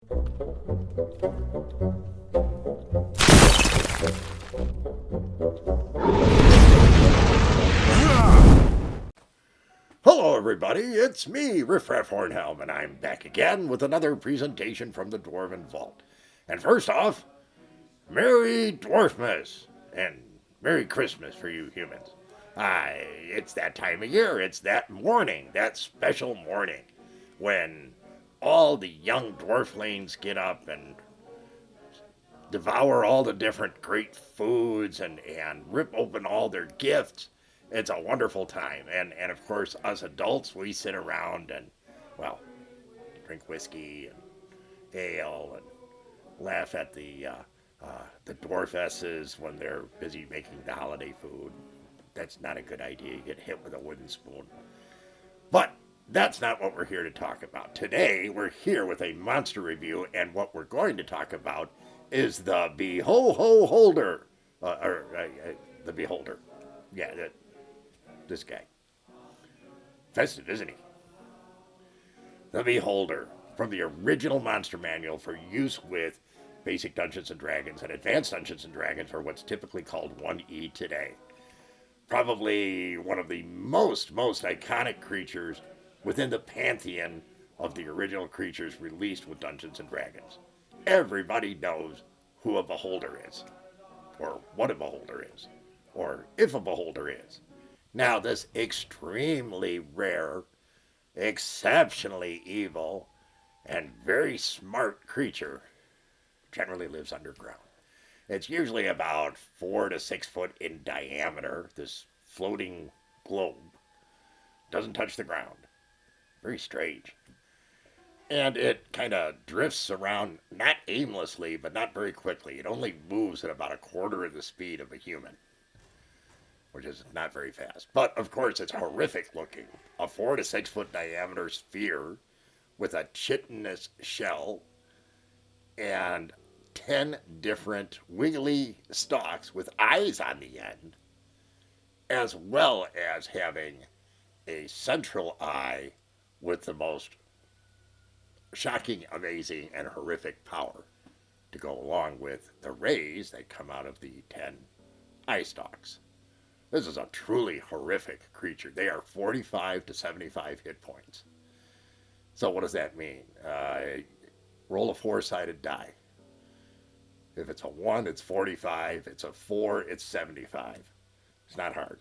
Hello everybody, it's me, Riffraff Hornhelm, and I'm back again with another presentation from the Dwarven Vault. And first off, Merry Dwarfmas, and Merry Christmas for you humans. It's that time of year, it's that morning, that special morning, when all the young dwarflings get up and devour all the different great foods and rip open all their gifts. It's a wonderful time. And of course, us adults, we sit around and, well, drink whiskey and ale and laugh at the dwarfesses when they're busy making the holiday food. That's not a good idea. You get hit with a wooden spoon. But that's not what we're here to talk about. Today, we're here with a monster review, and what we're going to talk about is the Beholder. The Beholder. Yeah, this guy. Festive, isn't he? The Beholder, from the original monster manual for use with basic Dungeons & Dragons and advanced Dungeons & Dragons, or what's typically called 1E today. Probably one of the most iconic creatures within the pantheon of the original creatures released with Dungeons & Dragons. Everybody knows who a Beholder is, or what a Beholder is, or if a Beholder is. Now, this extremely rare, exceptionally evil, and very smart creature generally lives underground. It's usually about 4 to 6 foot in diameter, this floating globe. Doesn't touch the ground. Very strange. And it kind of drifts around, not aimlessly, but not very quickly. It only moves at about a quarter of the speed of a human, which is not very fast. But, of course, it's horrific looking. A 4 to 6 foot diameter sphere with a chitinous shell and 10 different wiggly stalks with eyes on the end, as well as having a central eye with the most shocking, amazing, and horrific power to go along with the rays that come out of the 10 eye stalks. This is a truly horrific creature. They are 45 to 75 hit points. So what does that mean? Roll a 4-sided die. If it's a 1, it's 45. It's a 4, it's 75. It's not hard.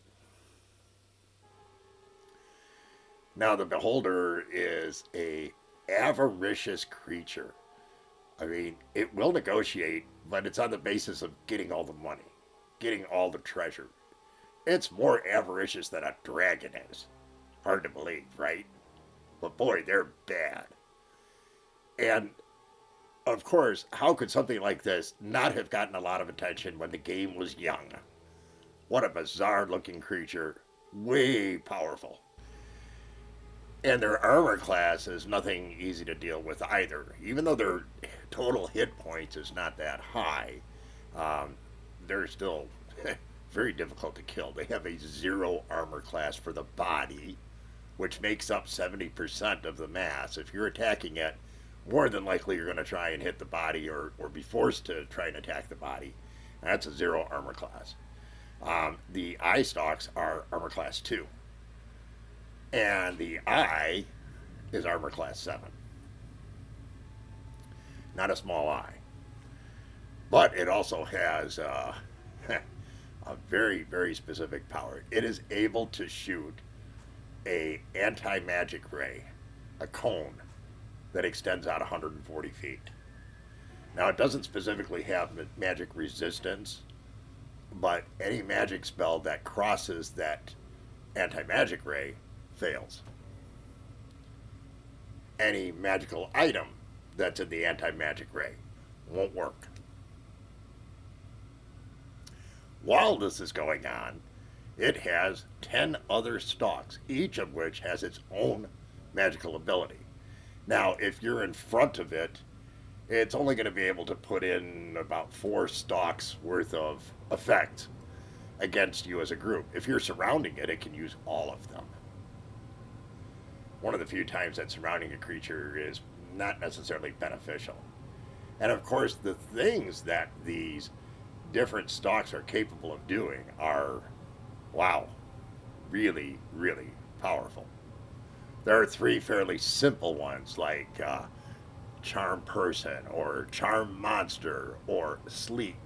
Now, the Beholder is a avaricious creature. I mean, it will negotiate, but it's on the basis of getting all the money, getting all the treasure. It's more avaricious than a dragon is. Hard to believe, right? But boy, they're bad. And of course, how could something like this not have gotten a lot of attention when the game was young? What a bizarre looking creature. Way powerful. And their armor class is nothing easy to deal with either. Even though their total hit points is not that high, they're still very difficult to kill. They have a 0 armor class for the body, which makes up 70% of the mass. If you're attacking it, more than likely you're going to try and hit the body or be forced to try and attack the body. That's a 0 armor class. The eye stalks are armor class 2. And the eye is armor class 7. Not a small eye. But it also has a very, very specific power. It is able to shoot a anti-magic ray, a cone, that extends out 140 feet. Now, it doesn't specifically have magic resistance, but any magic spell that crosses that anti-magic ray fails. Any magical item that's in the anti-magic ray won't work. While this is going on, it has 10 other stalks, each of which has its own magical ability. Now, if you're in front of it, it's only going to be able to put in about 4 stalks worth of effect against you as a group. If you're surrounding it, it can use all of them. One of the few times that surrounding a creature is not necessarily beneficial. And of course, the things that these different stocks are capable of doing are, wow, really, really powerful. There are three fairly simple ones like Charm Person or Charm Monster or Sleep.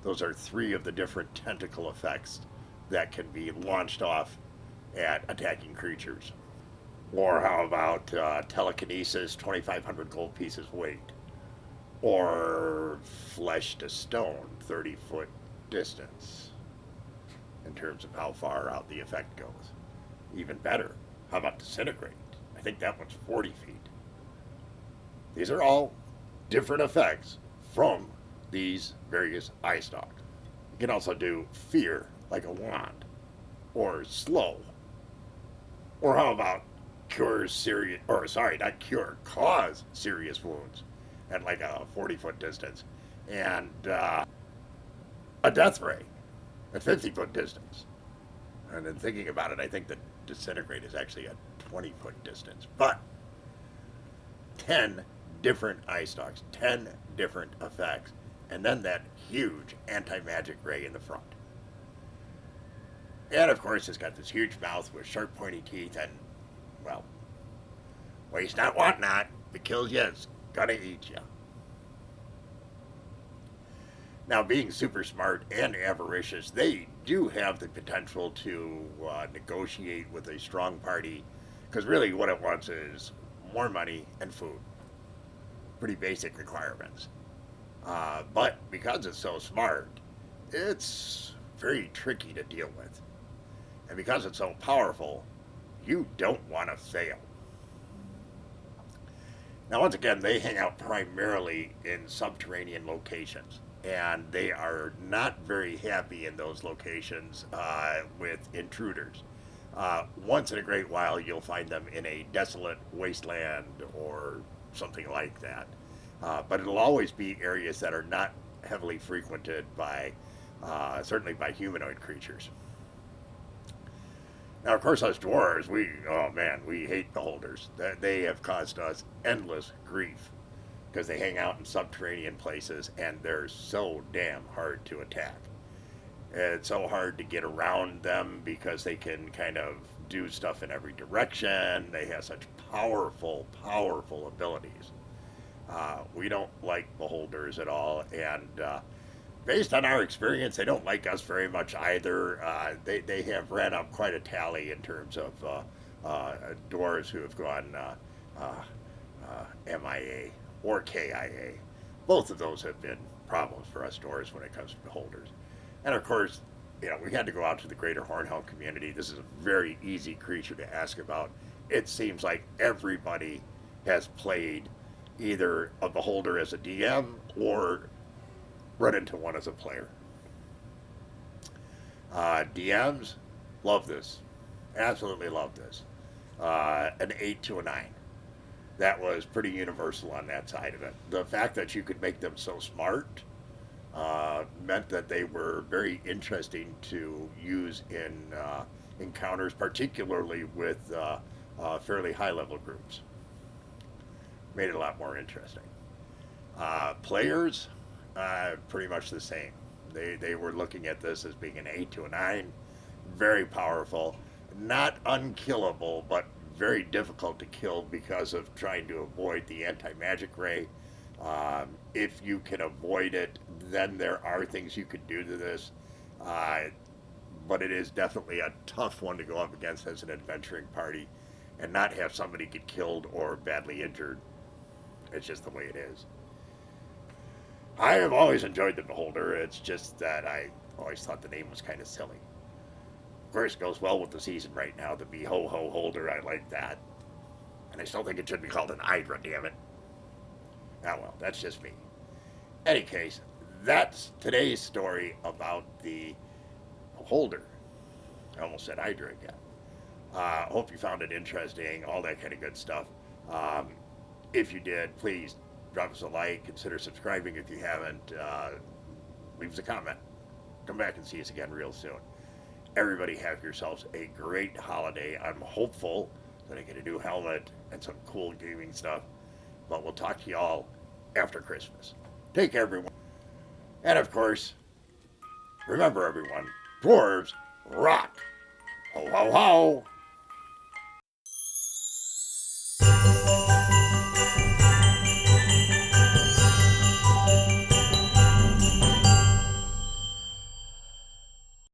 Those are three of the different tentacle effects that can be launched off at attacking creatures. Or how about Telekinesis, 2,500 gold pieces weight? Or Flesh to Stone, 30-foot distance in terms of how far out the effect goes. Even better, how about Disintegrate? I think that one's 40 feet. These are all different effects from these various eye stalks. You can also do Fear, like a wand, or Slow. Or how about cure serious, or sorry, not cure, cause serious wounds at like a 40-foot distance, and a death ray at 50-foot distance. And then thinking about it, I think that Disintegrate is actually a 20-foot distance. But 10 different eye stalks, 10 different effects, and then that huge anti-magic ray in the front. And of course, it's got this huge mouth with sharp, pointy teeth, and, well, waste not, want not. If it kills you, it's gonna eat you. Now, being super smart and avaricious, they do have the potential to negotiate with a strong party, because really what it wants is more money and food. Pretty basic requirements. But because it's so smart, it's very tricky to deal with. And because it's so powerful, you don't want to fail. Now, once again, they hang out primarily in subterranean locations, and they are not very happy in those locations with intruders. Once in a great while, you'll find them in a desolate wasteland or something like that. But it'll always be areas that are not heavily frequented by, certainly by humanoid creatures. Now, of course, us dwarves, we hate beholders. They have caused us endless grief because they hang out in subterranean places and they're so damn hard to attack. It's so hard to get around them because they can kind of do stuff in every direction. They have such powerful, powerful abilities. We don't like beholders at all, and based on our experience, they don't like us very much either. They have ran up quite a tally in terms of dwarves who have gone MIA or KIA. Both of those have been problems for us dwarves when it comes to beholders. And of course, we had to go out to the greater Hornhelm community. This is a very easy creature to ask about. It seems like everybody has played either a beholder as a DM or run into one as a player. DMs love this, absolutely love this. An 8 to a 9. That was pretty universal on that side of it. The fact that you could make them so smart meant that they were very interesting to use in encounters, particularly with fairly high level groups. Made it a lot more interesting. Players, pretty much the same. They were looking at this as being an 8 to a 9, very powerful, not unkillable, but very difficult to kill because of trying to avoid the anti-magic ray. If you can avoid it, then there are things you could do to this. But it is definitely a tough one to go up against as an adventuring party and not have somebody get killed or badly injured. It's just the way it is. I have always enjoyed the Beholder. It's just that I always thought the name was kind of silly. Of course, it goes well with the season right now. The Beho-Ho Holder, I like that. And I still think it should be called an Hydra, damn it. Ah, well, that's just me. Any case, that's today's story about the Beholder. I almost said Hydra again. Hope you found it interesting, all that kind of good stuff. If you did, please drop us a like, consider subscribing if you haven't, leave us a comment. Come back and see us again real soon. Everybody have yourselves a great holiday. I'm hopeful that I get a new helmet and some cool gaming stuff, but we'll talk to y'all after Christmas. Take care, everyone. And of course, remember everyone, dwarves rock. Ho, ho, ho.